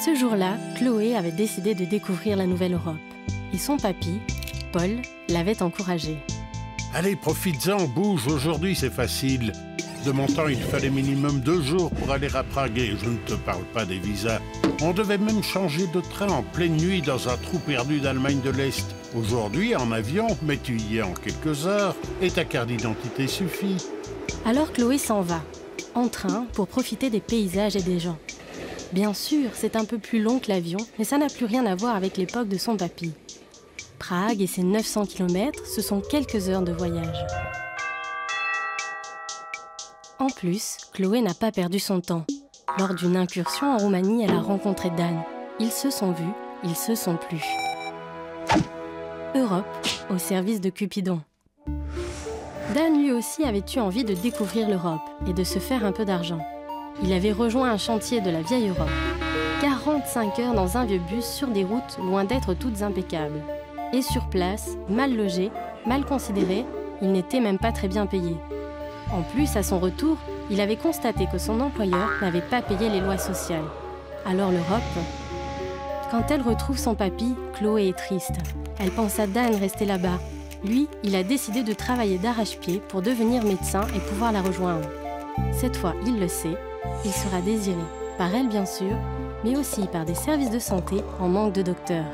Ce jour-là, Chloé avait décidé de découvrir la nouvelle Europe. Et son papy, Paul, l'avait encouragée. Allez, profites-en, bouge, aujourd'hui c'est facile. De mon temps, il fallait minimum 2 jours pour aller à Prague et je ne te parle pas des visas. On devait même changer de train en pleine nuit dans un trou perdu d'Allemagne de l'Est. Aujourd'hui, en avion, mais tu y es en quelques heures et ta carte d'identité suffit. Alors Chloé s'en va, en train, pour profiter des paysages et des gens. Bien sûr, c'est un peu plus long que l'avion, mais ça n'a plus rien à voir avec l'époque de son papy. Prague et ses 900 km, ce sont quelques heures de voyage. En plus, Chloé n'a pas perdu son temps. Lors d'une incursion en Roumanie, elle a rencontré Dan. Ils se sont vus, ils se sont plu. Europe, au service de Cupidon. Dan lui aussi avait eu envie de découvrir l'Europe et de se faire un peu d'argent. Il avait rejoint un chantier de la vieille Europe. 45 heures dans un vieux bus sur des routes loin d'être toutes impeccables. Et sur place, mal logé, mal considéré, il n'était même pas très bien payé. En plus, à son retour, il avait constaté que son employeur n'avait pas payé les lois sociales. Alors l'Europe... Quand elle retrouve son papy, Chloé est triste. Elle pense à Dan rester là-bas. Lui, il a décidé de travailler d'arrache-pied pour devenir médecin et pouvoir la rejoindre. Cette fois, il le sait, il sera désiré, par elle bien sûr, mais aussi par des services de santé en manque de docteurs.